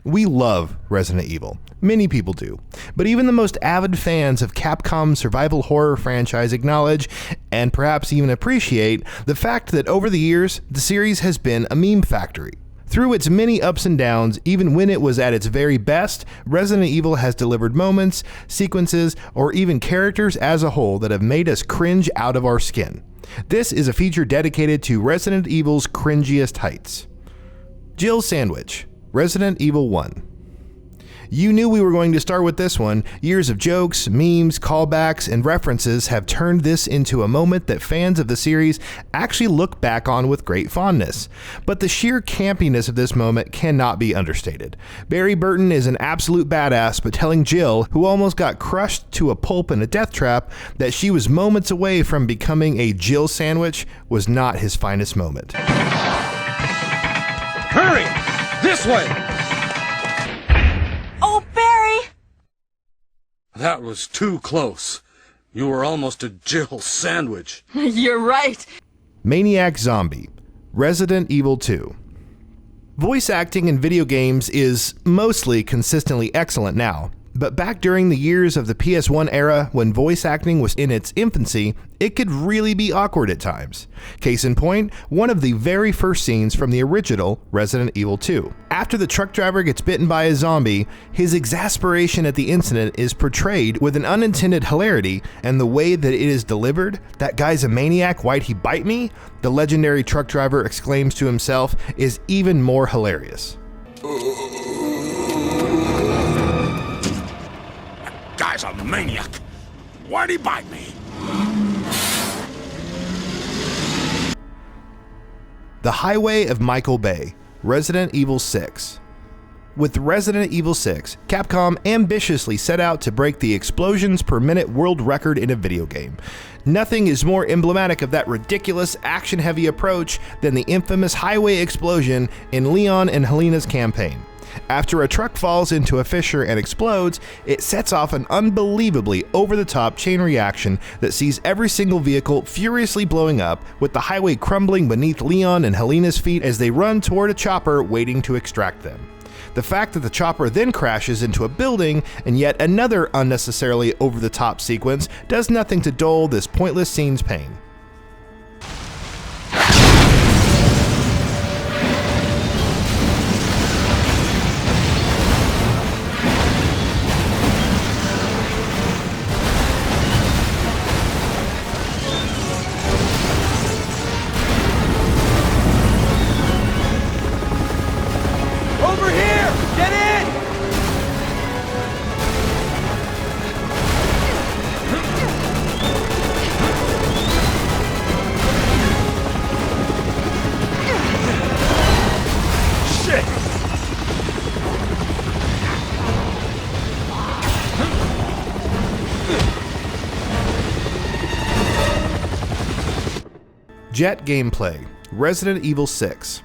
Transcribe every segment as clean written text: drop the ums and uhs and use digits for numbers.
We love Resident Evil. Many people do. But even the most avid fans of Capcom's survival horror franchise acknowledge, and perhaps even appreciate, the fact that over the years, the series has been a meme factory. Through its many ups and downs, even when it was at its very best, Resident Evil has delivered moments, sequences, or even characters as a whole that have made us cringe out of our skin. This is a feature dedicated to Resident Evil's cringiest heights. Jill Sandwich, Resident Evil 1. You knew we were going to start with this one. Years of jokes, memes, callbacks, and references have turned this into a moment that fans of the series actually look back on with great fondness. But the sheer campiness of this moment cannot be understated. Barry Burton is an absolute badass, but telling Jill, who almost got crushed to a pulp in a death trap, that she was moments away from becoming a Jill sandwich was not his finest moment. Hurry! This way! Oh, Barry! That was too close. You were almost a Jill sandwich. You're right. Maniac Zombie, Resident Evil 2. Voice acting in video games is mostly consistently excellent now, but back during the years of the PS1 era when voice acting was in its infancy, it could really be awkward at times. Case in point, one of the very first scenes from the original Resident Evil 2. After the truck driver gets bitten by a zombie, his exasperation at the incident is portrayed with an unintended hilarity, and the way that it is delivered, "That guy's a maniac, why'd he bite me?" the legendary truck driver exclaims to himself, is even more hilarious. Guy's a maniac. Why'd he bite me? The Highway of Michael Bay, Resident Evil 6. With Resident Evil 6, Capcom ambitiously set out to break the explosions per minute world record in a video game. Nothing is more emblematic of that ridiculous action-heavy approach than the infamous highway explosion in Leon and Helena's campaign. After a truck falls into a fissure and explodes, it sets off an unbelievably over-the-top chain reaction that sees every single vehicle furiously blowing up, with the highway crumbling beneath Leon and Helena's feet as they run toward a chopper waiting to extract them. The fact that the chopper then crashes into a building and yet another unnecessarily over-the-top sequence does nothing to dull this pointless scene's pain. Over here! Get in! Shit! Jet gameplay, Resident Evil 6.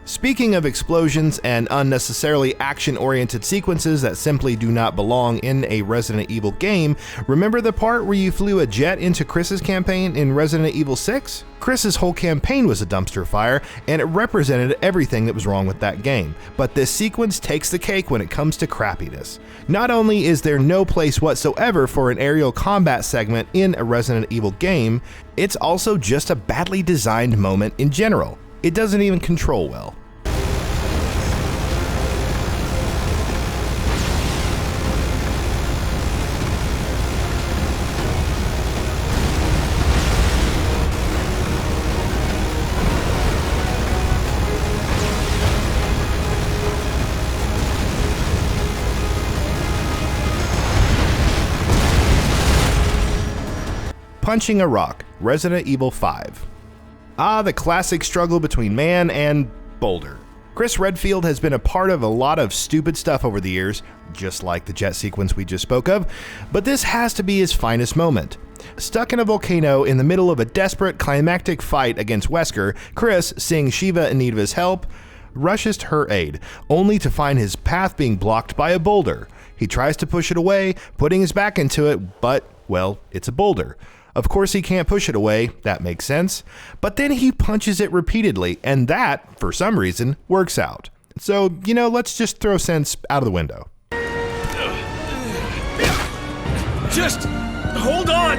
Speaking of explosions and unnecessarily action-oriented sequences that simply do not belong in a Resident Evil game, remember the part where you flew a jet into Chris's campaign in Resident Evil 6? Chris's whole campaign was a dumpster fire, and it represented everything that was wrong with that game. But this sequence takes the cake when it comes to crappiness. Not only is there no place whatsoever for an aerial combat segment in a Resident Evil game, it's also just a badly designed moment in general. It doesn't even control well. Punching a Rock, Resident Evil 5. Ah, the classic struggle between man and boulder. Chris Redfield has been a part of a lot of stupid stuff over the years, just like the jet sequence we just spoke of, but this has to be his finest moment. Stuck in a volcano in the middle of a desperate climactic fight against Wesker, Chris, seeing Shiva in need of his help, rushes to her aid, only to find his path being blocked by a boulder. He tries to push it away, putting his back into it, but, well, it's a boulder. Of course he can't push it away, that makes sense, but then he punches it repeatedly, and that, for some reason, works out. So, let's just throw sense out of the window. Just hold on,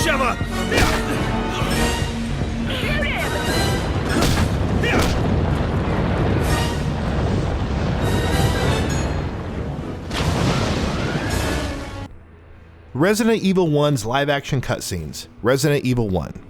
Sheva! Resident Evil 1's live-action cutscenes. Resident Evil 1.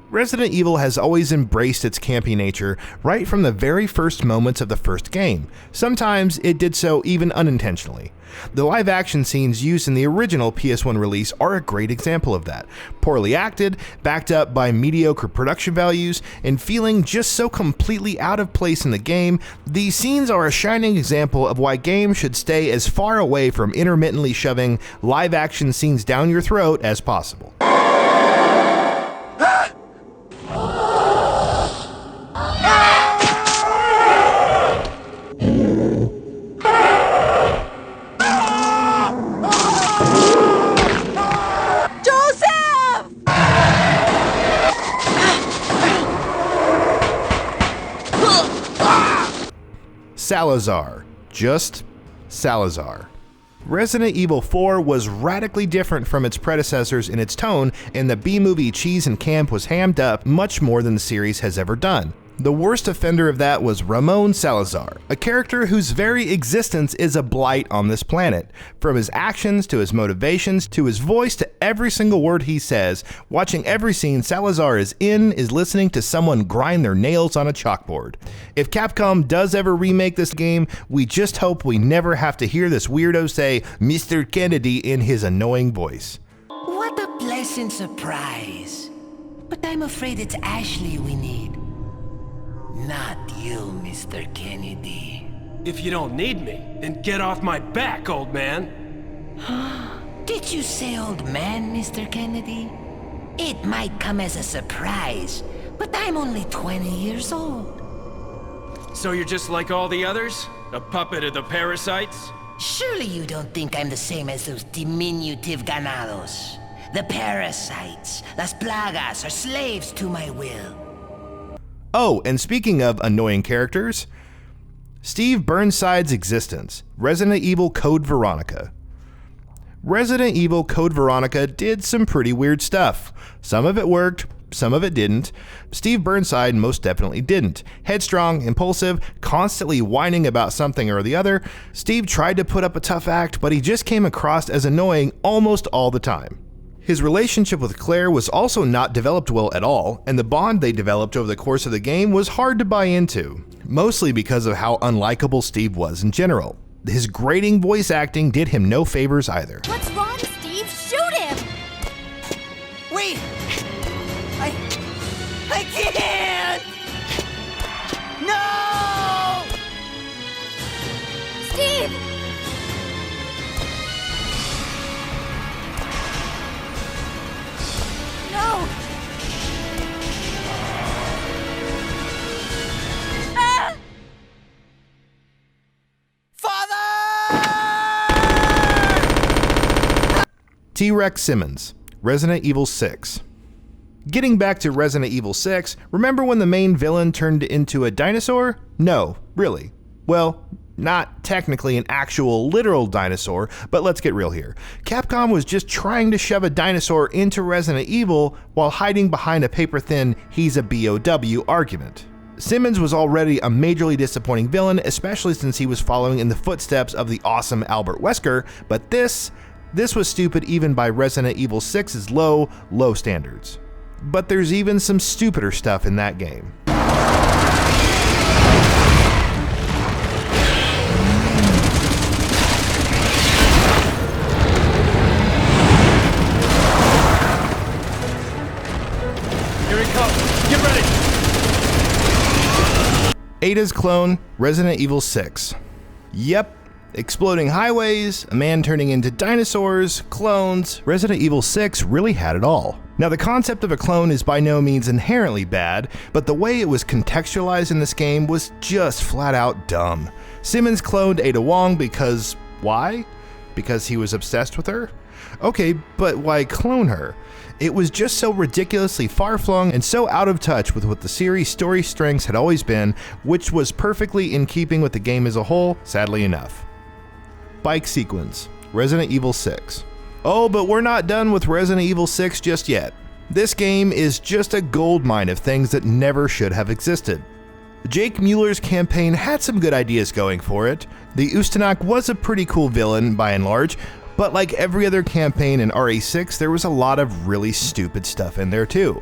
Resident Evil has always embraced its campy nature right from the very first moments of the first game. Sometimes it did so even unintentionally. The live-action scenes used in the original PS1 release are a great example of that. Poorly acted, backed up by mediocre production values, and feeling just so completely out of place in the game, these scenes are a shining example of why games should stay as far away from intermittently shoving live-action scenes down your throat as possible. Salazar. Just Salazar. Resident Evil 4 was radically different from its predecessors in its tone, and the B-movie cheese and camp was hammed up much more than the series has ever done. The worst offender of that was Ramon Salazar, a character whose very existence is a blight on this planet. From his actions to his motivations to his voice to every single word he says, watching every scene Salazar is listening to someone grind their nails on a chalkboard. If Capcom does ever remake this game, we just hope we never have to hear this weirdo say Mr. Kennedy in his annoying voice. What a pleasant surprise. But I'm afraid it's Ashley we need. Not you, Mr. Kennedy. If you don't need me, then get off my back, old man. Did you say old man, Mr. Kennedy? It might come as a surprise, but I'm only 20 years old. So you're just like all the others? A puppet of the parasites? Surely you don't think I'm the same as those diminutive ganados. The parasites, las plagas, are slaves to my will. Oh, and speaking of annoying characters, Steve Burnside's existence, Resident Evil Code Veronica. Resident Evil Code Veronica did some pretty weird stuff. Some of it worked, some of it didn't. Steve Burnside most definitely didn't. Headstrong, impulsive, constantly whining about something or the other, Steve tried to put up a tough act, but he just came across as annoying almost all the time. His relationship with Claire was also not developed well at all, and the bond they developed over the course of the game was hard to buy into, mostly because of how unlikable Steve was in general. His grating voice acting did him no favors either. What's wrong, Steve? Shoot him! Wait! I can't! No! Steve! No! Ah! Father! T-Rex Simmons, Resident Evil 6. Getting back to Resident Evil 6, remember when the main villain turned into a dinosaur? No, really. Well, not technically an actual literal dinosaur, but let's get real here. Capcom was just trying to shove a dinosaur into Resident Evil while hiding behind a paper-thin "he's a BOW" argument. Simmons was already a majorly disappointing villain, especially since he was following in the footsteps of the awesome Albert Wesker, but this was stupid even by Resident Evil 6's low standards. But there's even some stupider stuff in that game. Here he comes. Get ready. Ada's clone, Resident Evil 6. Yep. Exploding highways, a man turning into dinosaurs, clones. Resident Evil 6 really had it all. Now, the concept of a clone is by no means inherently bad, but the way it was contextualized in this game was just flat out dumb. Simmons cloned Ada Wong because why? Because he was obsessed with her? Okay, but why clone her? It was just so ridiculously far-flung and so out of touch with what the series' story strengths had always been, which was perfectly in keeping with the game as a whole, sadly enough. Bike sequence, Resident Evil 6. Oh, but we're not done with Resident Evil 6 just yet. This game is just a goldmine of things that never should have existed. Jake Mueller's campaign had some good ideas going for it. The Ustanok was a pretty cool villain by and large, but like every other campaign in RE6, there was a lot of really stupid stuff in there too.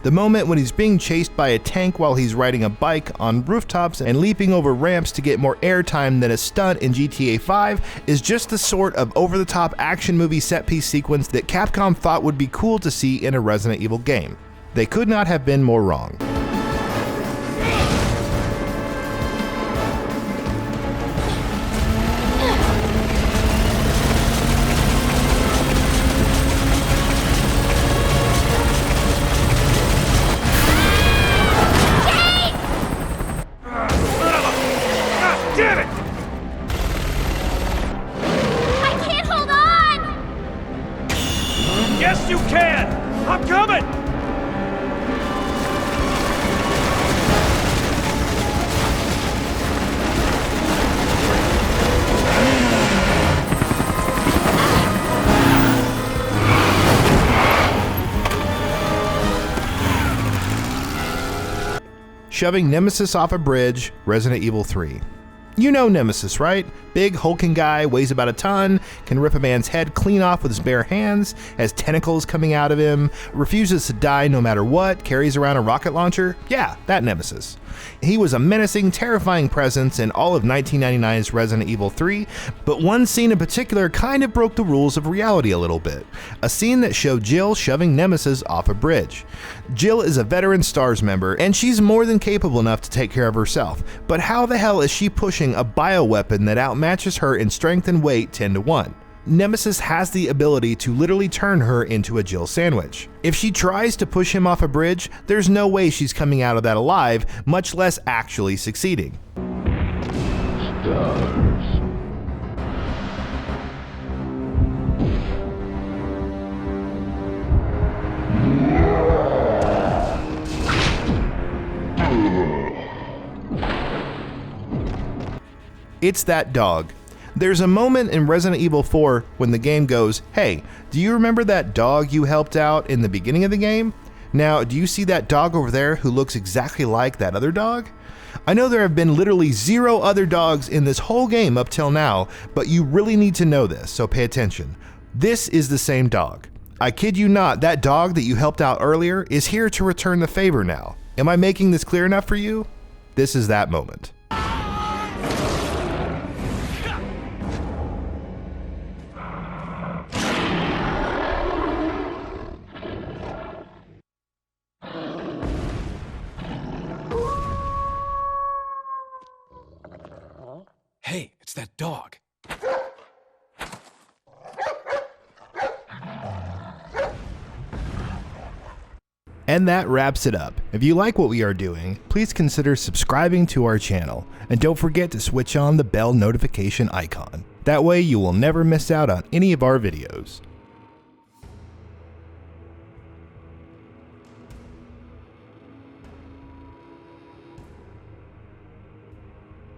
The moment when he's being chased by a tank while he's riding a bike on rooftops and leaping over ramps to get more airtime than a stunt in GTA 5 is just the sort of over-the-top action movie set-piece sequence that Capcom thought would be cool to see in a Resident Evil game. They could not have been more wrong. Damn it! I can't hold on! Yes, you can! I'm coming! Shoving Nemesis off a bridge, Resident Evil 3. You know Nemesis, right? Big hulking guy, weighs about a ton, can rip a man's head clean off with his bare hands, has tentacles coming out of him, refuses to die no matter what, carries around a rocket launcher. Yeah, that Nemesis. He was a menacing, terrifying presence in all of 1999's Resident Evil 3, but one scene in particular kind of broke the rules of reality a little bit. A scene that showed Jill shoving Nemesis off a bridge. Jill is a veteran STARS member, and she's more than capable enough to take care of herself, but how the hell is she pushing a bioweapon that outmatches her in strength and weight 10-1? Nemesis has the ability to literally turn her into a Jill sandwich. If she tries to push him off a bridge, there's no way she's coming out of that alive, much less actually succeeding. It's that dog. There's a moment in Resident Evil 4 when the game goes, hey, do you remember that dog you helped out in the beginning of the game? Now, do you see that dog over there who looks exactly like that other dog? I know there have been literally 0 other dogs in this whole game up till now, but you really need to know this, so pay attention. This is the same dog. I kid you not, that dog that you helped out earlier is here to return the favor now. Am I making this clear enough for you? This is that moment. Hey, it's that dog. And that wraps it up. If you like what we are doing, please consider subscribing to our channel, and don't forget to switch on the bell notification icon. That way you will never miss out on any of our videos.